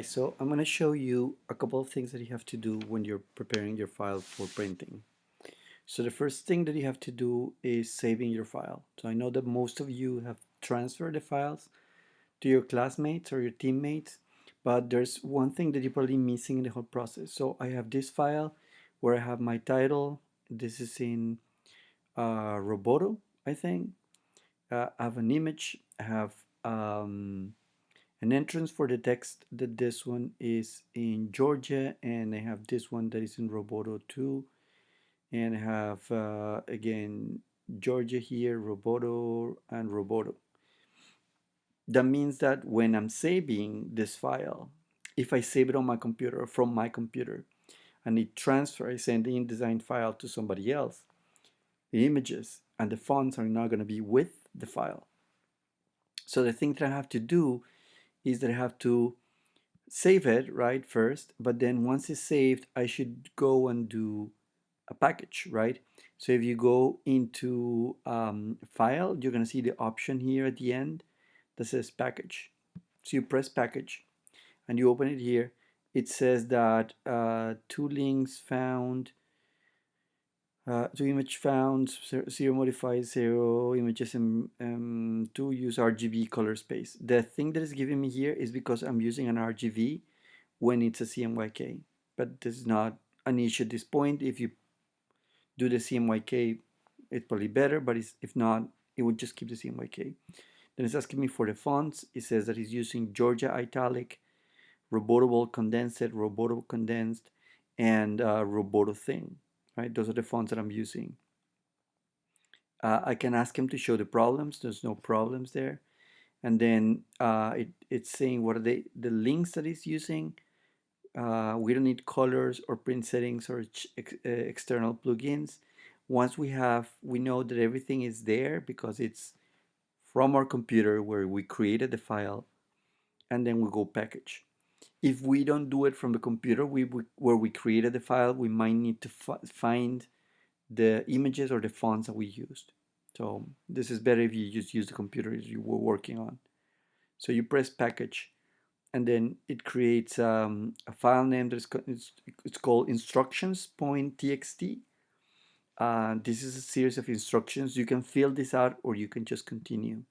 So I'm going to show you a couple of things that you have to do when you're preparing your file for printing. So the first thing that you have to do is saving your file. So I know that most of you have transferred the files to your classmates or your teammates, but there's one thing that you're probably missing in the whole process. So I have this file where I have my title. This is in Roboto, I think. I have an image. I have an entrance for the text that this one is in Georgia, and I have this one that is in Roboto too, and I have again Georgia here, Roboto, and Roboto. That means that when I'm saving this file, if I save it on my computer or from my computer and it transfers, I send the InDesign file to somebody else, the images and the fonts are not going to be with the file. So the thing that I have to do is that I have to save it right first, but then once it's saved, I should go and do a package, right? So if you go into file, you're gonna see the option here at the end that says package. So you press package and you open it here. It says that two links found, two image found, zero modified, zero images, and two use RGB color space. The thing that is giving me here is because I'm using an RGB when it's a CMYK. But this is not an issue at this point. If you do the CMYK, it's probably better, but if not, it would just keep the CMYK. Then it's asking me for the fonts. It says that it's using Georgia Italic, Robotable Condensed, Robotable Condensed, and Roboto Thin, right? Those are the fonts that I'm using. I can ask him to show the problems. There's no problems there. And then it's saying what are the links that it's using. We don't need colors or print settings or external plugins. Once we know that everything is there because it's from our computer where we created the file, and then we go package. If we don't do it from the computer where we created the file, we might need to find the images or the fonts that we used. So this is better if you just use the computer you were working on. So you press package, and then it creates a file name that is it's called instructions.txt. This is a series of instructions. You can fill this out or you can just continue.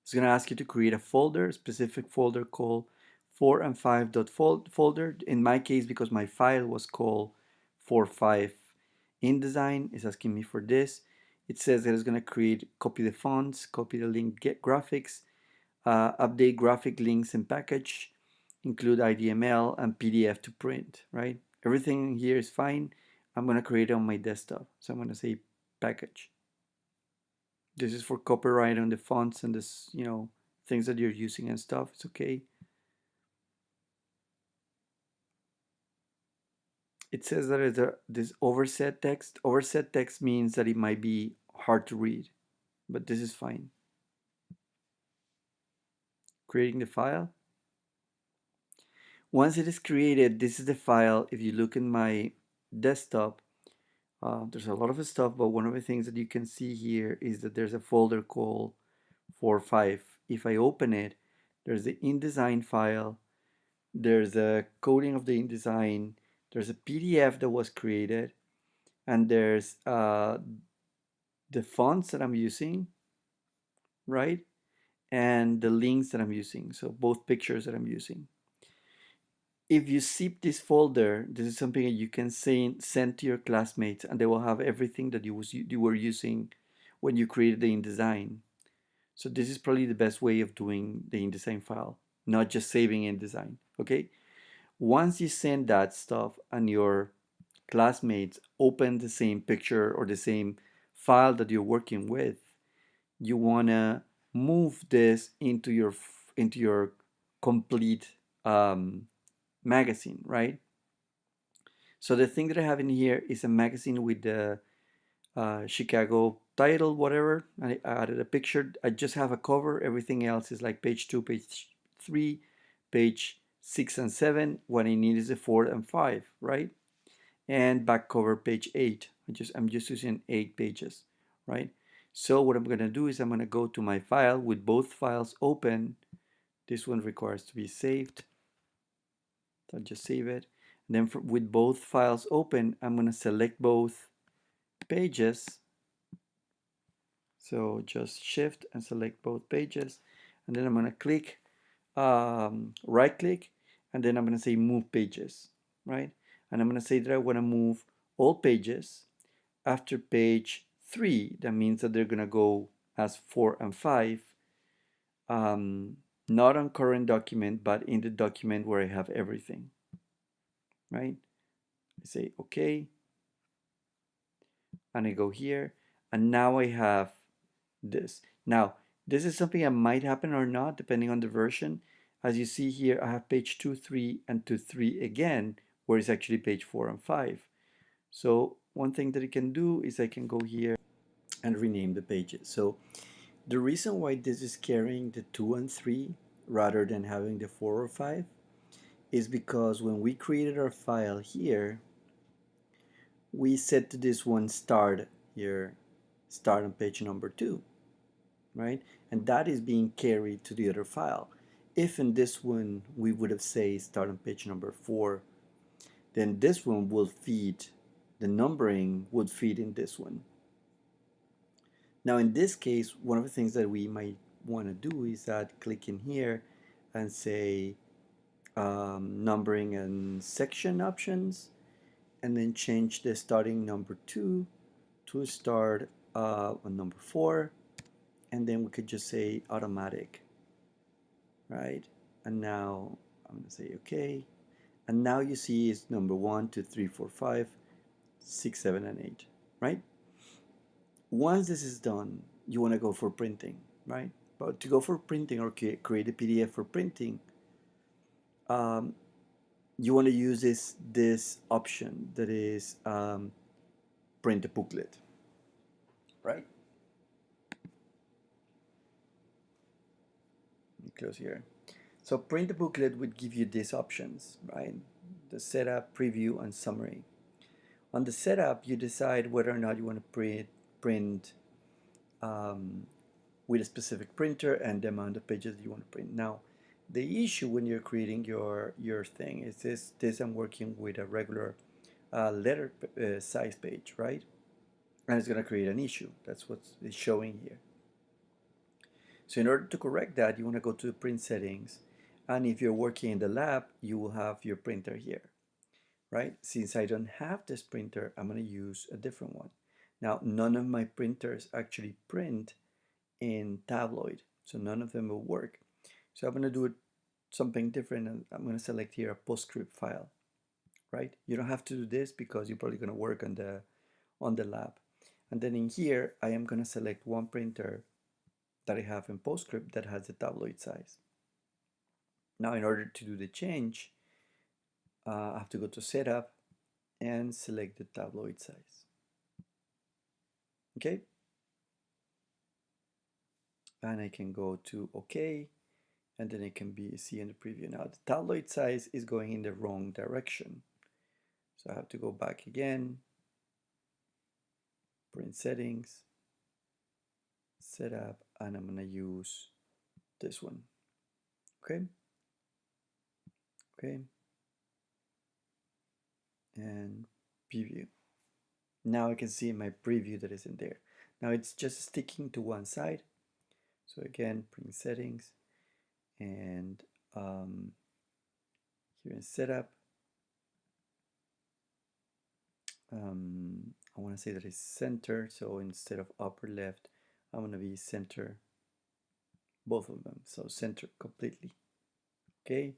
It's going to ask you to create a folder, a specific folder called 4 and 5 folder. In my case, because my file was called 4.5 InDesign, it's asking me for this. It says that it's going to copy the fonts, copy the link, get graphics, update graphic links and package, include IDML and PDF to print, right? Everything here is fine. I'm going to create it on my desktop. So I'm going to say package. This is for copyright on the fonts and this, things that you're using and stuff. It's okay. It says that this overset text. Overset text means that it might be hard to read, but this is fine. Creating the file. Once it is created, this is the file. If you look in my desktop, there's a lot of stuff, but one of the things that you can see here is that there's a folder called 4.5. If I open it, there's the InDesign file, there's a coding of the InDesign, there's a PDF that was created, and there's the fonts that I'm using, right? And the links that I'm using, so both pictures that I'm using. If you zip this folder, this is something that you can send to your classmates, and they will have everything that you were using when you created the InDesign. So this is probably the best way of doing the InDesign file, not just saving InDesign, okay? Once you send that stuff and your classmates open the same picture or the same file that you're working with, you wanna move this into your complete magazine, right? So the thing that I have in here is a magazine with the Chicago title, whatever. I added a picture. I just have a cover. Everything else is like page 2, page 3, page 6 and 7. What I need is a 4 and 5, right? And back cover page 8. I'm just using 8 pages, right? So what I'm gonna do is I'm gonna go to my file with both files open, This one requires to be saved. So I'll just save it. And then with both files open, I'm going to select both pages. So just shift and select both pages. And then I'm going to click, right click, and then I'm going to say move pages, right? And I'm going to say that I want to move all pages after page 3. That means that they're going to go as 4 and 5. Not on current document, but in the document where I have everything, right? I say okay, and I go here, and now I have this. Now, this is something that might happen or not, depending on the version. As you see here, I have page 2, 3, and 2, 3 again, where it's actually page 4 and 5. So one thing that I can do is I can go here and rename the pages. So the reason why this is carrying the 2 and 3 rather than having the 4 or 5 is because when we created our file here, we set to this one start here, start on page number 2, right? And that is being carried to the other file. If in this one we would have say start on page number 4, then this one will feed, the numbering would feed in this one. Now in this case, one of the things that we might want to do is that click in here and say numbering and section options, and then change the starting number 2 to start on number 4, and then we could just say automatic, right? And now I'm going to say okay, and now you see it's number 1, 2, 3, 4, 5, 6, 7, and 8, right? Once this is done, you want to go for printing, right? But to go for printing or create a PDF for printing, you want to use this option that is print a booklet, right? Let me close here. So print a booklet would give you these options, right? The setup, preview, and summary. On the setup, you decide whether or not you want to print with a specific printer and the amount of pages you want to print. Now, the issue when you're creating your thing is this I'm working with a regular letter size page, right? And it's going to create an issue. That's what it's showing here. So in order to correct that, you want to go to the print settings, and if you're working in the lab, you will have your printer here, right? Since I don't have this printer, I'm going to use a different one. Now, none of my printers actually print in tabloid, so none of them will work. So I'm going to do it something different, and I'm going to select here a PostScript file, right? You don't have to do this because you're probably going to work on the lab. And then in here, I am going to select one printer that I have in PostScript that has the tabloid size. Now, in order to do the change, I have to go to Setup and select the tabloid size. Okay? And I can go to OK, and then it can be see in the preview. Now, the tabloid size is going in the wrong direction. So I have to go back again, print settings, setup, and I'm going to use this one. Okay? Okay. And preview. Now I can see in my preview that is in there. Now it's just sticking to one side. So again, print settings, and here in setup, I want to say that it's center. So instead of upper left, I'm going to be center both of them. So center completely. Okay,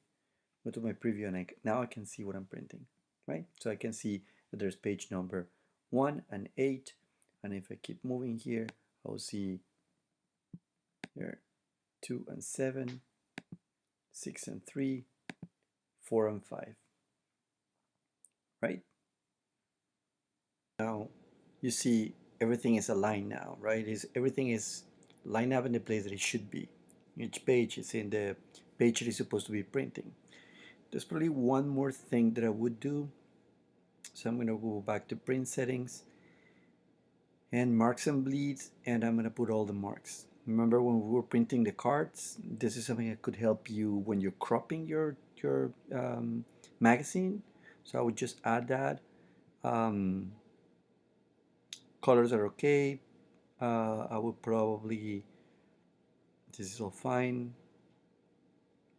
go to my preview, and now I can see what I'm printing, right? So I can see that there's page number 1 and 8, and if I keep moving here, I'll see here 2 and 7, 6 and 3, 4 and 5, right? Now you see everything is aligned now, right? Everything is lined up in the place that it should be. Each page is in the page that is supposed to be printing. There's probably one more thing that I would do. So I'm going to go back to print settings and marks and bleeds, and I'm going to put all the marks. Remember when we were printing the cards? This is something that could help you when you're cropping your magazine. So I would just add that. Um, Colors are okay. I would probably, this is all fine.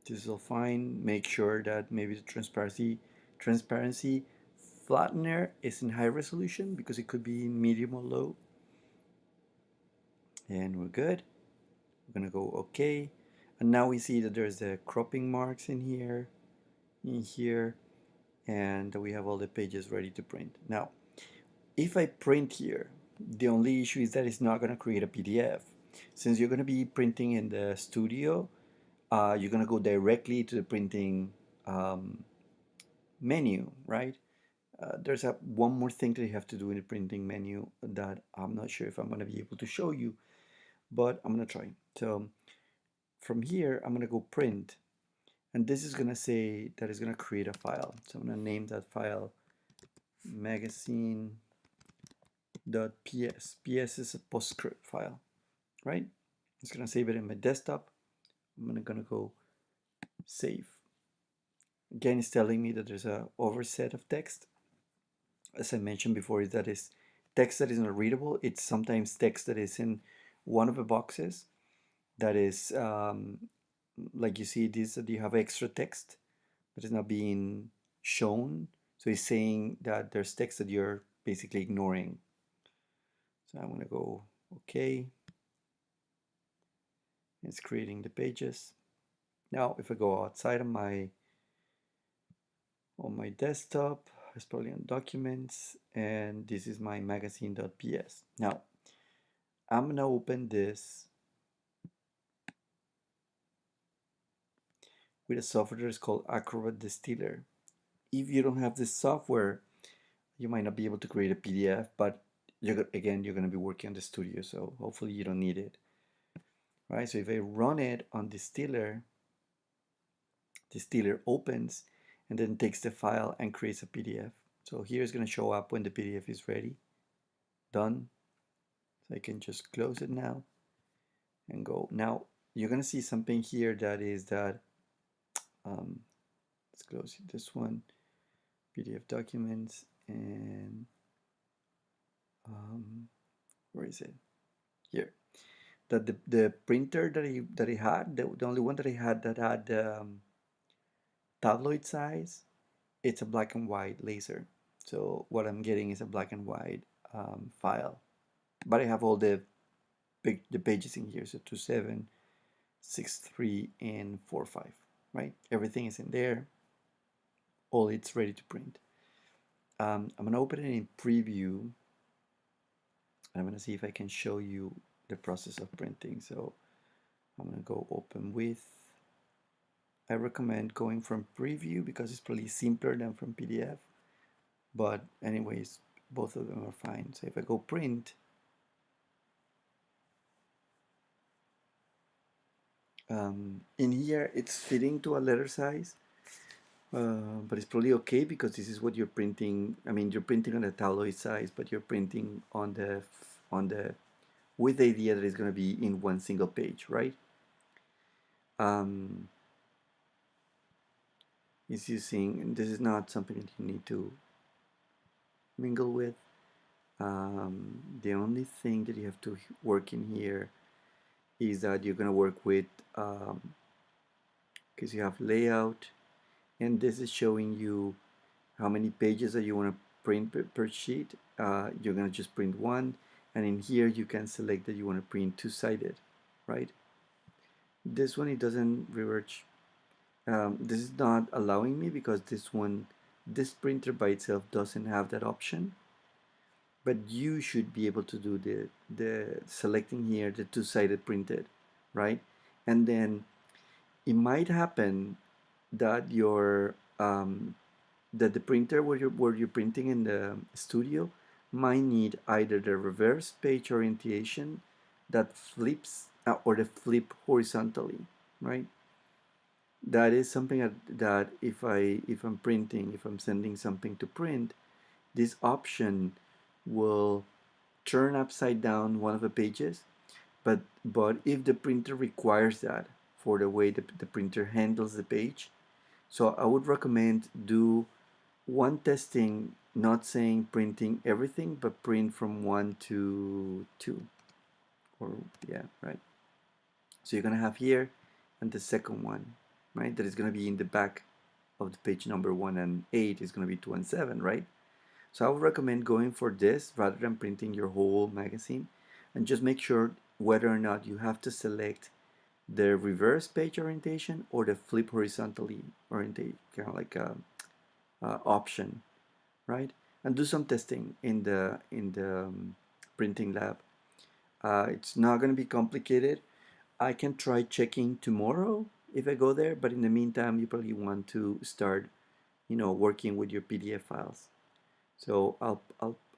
This is all fine. Make sure that maybe the transparency flattener is in high resolution because it could be in medium or low. And we're good. We're gonna go okay. And now we see that there's the cropping marks in here, and we have all the pages ready to print. Now, if I print here, the only issue is that it's not gonna create a PDF. Since you're gonna be printing in the studio, you're gonna go directly to the printing um, menu, right? There's one more thing that you have to do in the printing menu that I'm not sure if I'm gonna be able to show you, but I'm gonna try. So from here, I'm gonna go print, and this is gonna say that it's gonna create a file. So I'm gonna name that file magazine.ps. PS is a PostScript file, right? It's gonna save it in my desktop. I'm gonna go save. Again, it's telling me that there's a overset of text. As I mentioned before, that is text that is not readable. It's sometimes text that is in one of the boxes that is like you see this, that you have extra text that is not being shown. So it's saying that there's text that you're basically ignoring. So I'm gonna go okay. It's creating the pages. Now if I go outside of on my desktop, it's probably on documents, and this is my magazine.ps. Now I'm gonna open this with a software that is called Acrobat Distiller. If you don't have this software, you might not be able to create a PDF, but again, you're going to be working on the studio, so hopefully you don't need it. Right? So if I run it on Distiller, Distiller opens and then takes the file and creates a PDF. So here it's going to show up when the PDF is ready, done. So I can just close it now and go. Now you're going to see something here that is that, let's close this one, PDF documents, and where is it? Here. That the printer that he had, the only one that he had that had tabloid size, it's a black and white laser. So what I'm getting is a black and white file. But I have all the pages in here, so 27, 63, and 45, right? Everything is in there. All it's ready to print. I'm gonna open it in preview, and I'm gonna see if I can show you the process of printing. So I'm gonna go open with. I recommend going from preview because it's probably simpler than from PDF. But anyways, both of them are fine. So if I go print, in here it's fitting to a letter size, but it's probably okay because this is what you're printing. I mean, you're printing on a tabloid size, but you're printing on the with the idea that it's going to be in one single page, right? Um, it's using, this is not something that you need to mingle with. The only thing that you have to work in here is that you're going to work with, because you have layout, and this is showing you how many pages that you want to print per sheet. You're going to just print one, and in here you can select that you want to print two-sided, right? This one, it doesn't revert. This is not allowing me because this printer by itself doesn't have that option. But you should be able to do the selecting here the two-sided printed, right? And then it might happen that your that the printer where you're printing in the studio might need either the reverse page orientation that flips or the flip horizontally, right? That is something that if I'm printing, if I'm sending something to print, this option will turn upside down one of the pages But if the printer requires that for the way the printer handles the page, so I would recommend do one testing, not saying printing everything, but print from 1 to 2, or yeah, right. So you're gonna have here and the second one, right, that is gonna be in the back of the page number 1 and 8 is gonna be 2 and 7, right? So I would recommend going for this rather than printing your whole magazine, and just make sure whether or not you have to select the reverse page orientation or the flip horizontally orientate, kind of like a option, right? And do some testing in the printing lab. It's not going to be complicated. I can try checking tomorrow if I go there, but in the meantime, you probably want to start, working with your PDF files. So I'll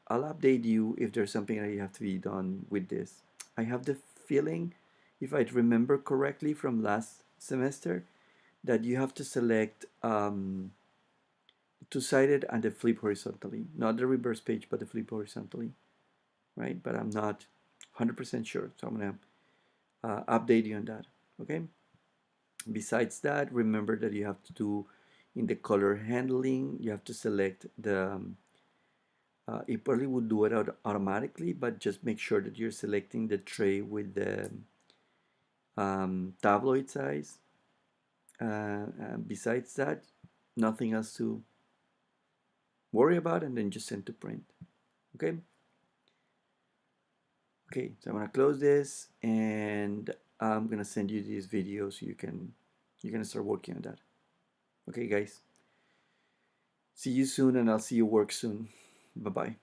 update you if there's something that you have to be done with this. I have the feeling, if I remember correctly from last semester, that you have to select two-sided and the flip horizontally, not the reverse page, but the flip horizontally, right? But I'm not 100% sure, so I'm gonna update you on that. Okay. Besides that, remember that you have to do in the color handling. You have to select the it probably would do it automatically, but just make sure that you're selecting the tray with the tabloid size. Besides that, nothing else to worry about, and then just send to print. Okay. Okay, so I'm gonna close this, and I'm gonna send you this video so you're gonna start working on that. Okay, guys. See you soon, and I'll see you work soon. Bye bye.